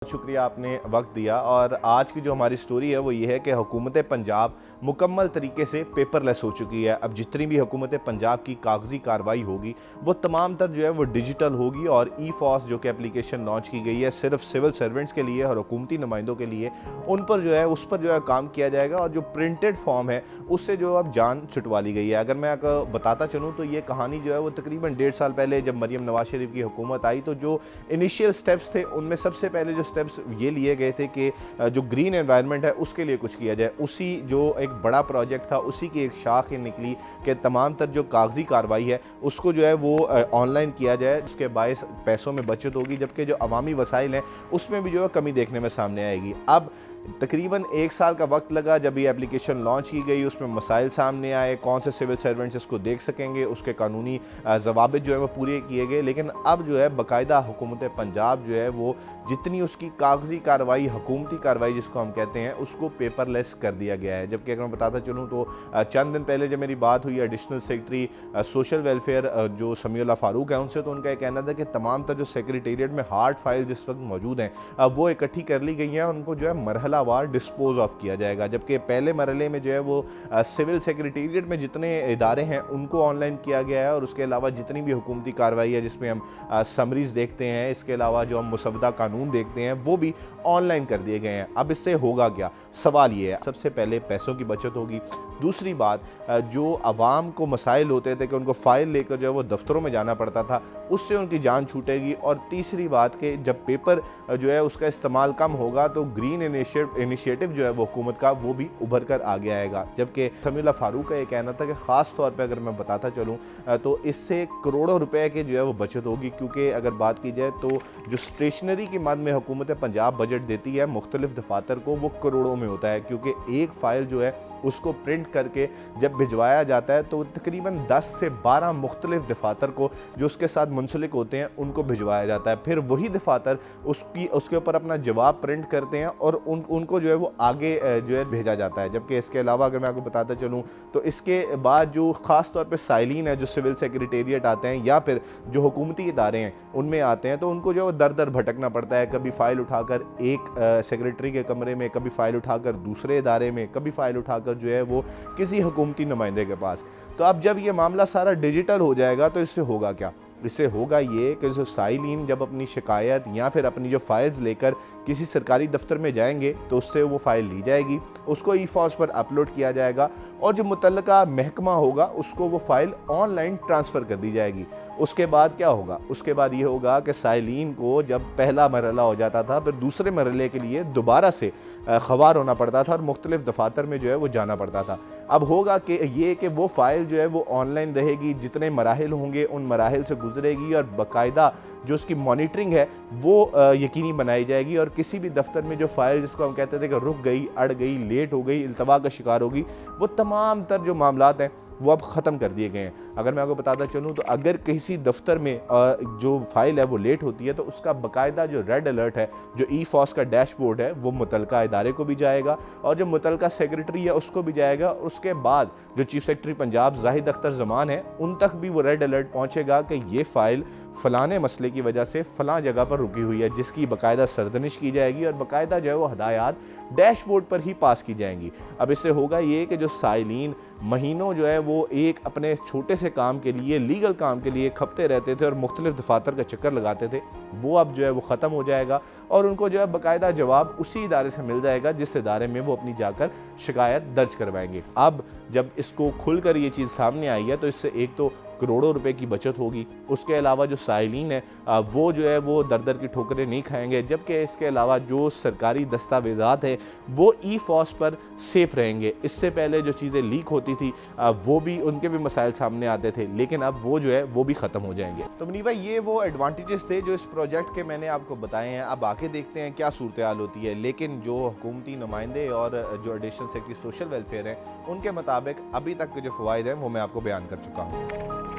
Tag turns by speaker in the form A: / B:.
A: शुक्रिया आपने वक्त दिया। और आज की जो हमारी स्टोरी है वो ये है कि हुकूमत पंजाब मुकम्मल तरीके से पेपरलेस हो चुकी है। अब जितनी भी हुकूमत पंजाब की कागजी कार्रवाई होगी वो तमाम तर जो है वो डिजिटल होगी। और ई फॉस जो कि एप्लीकेशन लॉन्च की गई है सिर्फ सिविल सर्वेंट्स के लिए और हुकूमती नुमाइंदों के लिए, उन पर जो है उस पर जो है काम किया जाएगा। और जो प्रिंटेड फॉर्म है उससे जो अब जान छुटवा ली गई है। अगर मैं आपको बताता चलूँ तो ये कहानी जो है वो तकरीबन 1.5 साल पहले जब मरीम नवाज शरीफ की हुकूमत आई तो जो इनिशियल स्टेप्स थे उनमें सबसे पहले जो स्टेप्स ये लिए गए थे कि जो ग्रीन एनवायरनमेंट है उसके लिए कुछ किया जाए। उसी जो एक बड़ा प्रोजेक्ट था उसी की एक शाख निकली कि तमाम तर जो कागजी कार्रवाई है उसको जो है वो ऑनलाइन किया जाए। उसके बायस पैसों में बचत होगी, जबकि जो अवामी वसाइल हैं उसमें भी जो है कमी देखने में सामने आएगी। अब तकरीबन 1 साल का वक्त लगा जब ये एप्लीकेशन लॉन्च की गई, उसमें मसाइल सामने आए, कौन से सिविल सर्वेंट्स इसको देख सकेंगे, उसके कानूनी ज़वाबित जो है वो पूरे किए गए। लेकिन अब जो है बाकायदा हुकूमत पंजाब जो है वो जितनी उसकी कागजी कार्रवाई, हुकूमती कार्रवाई जिसको हम कहते हैं, उसको पेपरलेस कर दिया गया है। जबकि अगर मैं बताता चलूँ तो चंद दिन पहले जब मेरी बात हुई एडिशनल सेक्रेटरी सोशल वेलफेयर जो समीउल्लाह फारूक है उनसे, तो उनका कहना था कि तमाम तर जो सेक्रेटेरिएट में हार्ड फाइल जिस वक्त मौजूद हैं वो इकट्ठी कर ली गई हैं, उनको जो है मरहलावार डिस्पोज ऑफ किया जाएगा। जबकि पहले मरहले में जो है वो सिविल सेक्रेटेरिएट में जितने इदारे हैं उनको ऑनलाइन किया गया है। और उसके अलावा जितनी भी हुकूमती कार्रवाई है जिसमें हम समरीज देखते हैं, इसके अलावा जो हम मुसवदा कानून देखते हैं वो भी ऑनलाइन कर दिए गए हैं। अब इससे होगा क्या? सवाल ये है, सबसे पहले पैसों की बचत होगी। दूसरी बात, जो अवाम को मसाइल होते थे कि उनको फ़ाइल लेकर जो है वो दफ्तरों में जाना पड़ता था, उससे उनकी जान छूटेगी। और तीसरी बात कि जब पेपर जो है उसका इस्तेमाल कम होगा तो ग्रीन इनिशिएटिव जो है वो हुकूमत का वो भी उभर कर आगे आएगा। जबकि समीउल्लाह फारूक का ये कहना था कि ख़ास तौर पर अगर मैं बताता चलूँ तो इससे करोड़ों रुपए की जो है वो बचत होगी। क्योंकि अगर बात की जाए तो जो स्टेशनरी की मद में हुकूमत पंजाब बजट देती है मुख्तलिफ दफातर को, वो करोड़ों में होता है। क्योंकि एक फ़ाइल जो है उसको प्रिंट करके जब भिजवाया जाता है तो तकरीबन 10 से 12 मुख्तलिफ दफातर को जो उसके साथ मुंसलिक होते हैं उनको भिजवाया जाता है। फिर वही दफातर उसके ऊपर अपना जवाब प्रिंट करते हैं और उनको जो है वो आगे जो है भेजा जाता है। जबकि इसके अलावा अगर मैं आपको बताता चलूँ तो इसके बाद जो ख़ास तौर पर साइलिन है जो सिविल सेक्रेटेरिएट आते हैं या फिर जो हुकूमती इदारे हैं उनमें आते हैं, तो उनको जो है दर दर भटकना पड़ता है। कभी फ़ाइल उठाकर एक सेक्रेटरी के कमरे में, कभी फ़ाइल उठाकर दूसरे इदारे में, कभी फ़ाइल उठाकर जो है वो किसी हुकूमती नुमाइंदे के पास। तो अब जब ये मामला सारा डिजिटल हो जाएगा तो इससे होगा क्या? इससे होगा ये कि जो साइलिन जब अपनी शिकायत या फिर अपनी जो फाइल्स लेकर किसी सरकारी दफ्तर में जाएंगे तो उससे वो फ़ाइल ली जाएगी, उसको ई फॉस पर अपलोड किया जाएगा और जो मुतल्लका महकमा होगा उसको वो फ़ाइल ऑनलाइन ट्रांसफ़र कर दी जाएगी। उसके बाद क्या होगा? उसके बाद ये होगा कि साइलिन को जब पहला मरहला हो जाता था फिर दूसरे मरहले के लिए दोबारा से ख़वार होना पड़ता था और मुख्तलिफ दफातर में जो है वो जाना पड़ता था। अब होगा कि वो फ़ाइल जो है वो ऑनलाइन रहेगी, जितने मराहिल होंगे उन मराहिल से गुजरेगी और बाकायदा जो उसकी मॉनिटरिंग है वो यकीनी बनाई जाएगी। और किसी भी दफ्तर में जो फ़ाइल जिसको हम कहते थे कि रुक गई, अड़ गई, लेट हो गई, इल्तवा का शिकार होगी, वो तमाम तर जो मामलात हैं वो अब ख़त्म कर दिए गए हैं। अगर मैं आपको बताता चलूँ तो अगर किसी दफ्तर में जो फ़ाइल है वो लेट होती है तो उसका बाकायदा जो रेड अलर्ट है, जो ई फॉस का डैशबोर्ड है, वो मुतलका इदारे को भी जाएगा और जो मुतलका सेक्रेटरी है उसको भी जाएगा। उसके बाद जो चीफ सेक्रेटरी पंजाब जाहिद अख्तर ज़मान है उन तक भी वो रेड अलर्ट पहुँचेगा कि ये फ़ाइल फ़लाने मसले की वजह से फ़लाँ जगह पर रुकी हुई है, जिसकी बाकायदा सरदनिश की जाएगी और बाकायदा जो है वो हदायत डैशबोर्ड पर ही पास की जाएंगी। अब इससे होगा ये कि जो साइलिन महीनों जो है वो एक अपने छोटे से काम के लिए, लीगल काम के लिए खपते रहते थे और मुख्तलिफ दफातर का चक्कर लगाते थे, वो अब जो है वो ख़त्म हो जाएगा और उनको जो है बाकायदा जवाब उसी इदारे से मिल जाएगा जिस इदारे में वो अपनी जाकर शिकायत दर्ज करवाएंगे। अब जब इसको खुलकर ये चीज़ सामने आई है तो इससे एक तो करोड़ों रुपए की बचत होगी, उसके अलावा जो साइलिन है वो जो है वो दर दर की ठोकरें नहीं खाएंगे, जबकि इसके अलावा जो सरकारी दस्तावेज़ात है वो ई फॉस पर सेफ़ रहेंगे। इससे पहले जो चीज़ें लीक होती थी वो भी, उनके भी मसाइल सामने आते थे, लेकिन अब वो जो है वो भी ख़त्म हो जाएंगे। तो मुनीब भाई, ये वो एडवांटेजेस थे जो इस प्रोजेक्ट के मैंने आपको बताए हैं। अब आके देखते हैं क्या सूरत हाल होती है। लेकिन जो हुकूमती नुमाइंदे और जो एडिशनल सेक्रेटरी सोशल वेलफेयर हैं उनके मुताबिक अभी तक के जो फ़वाइद हैं वो मैं आपको बयान कर चुका हूँ।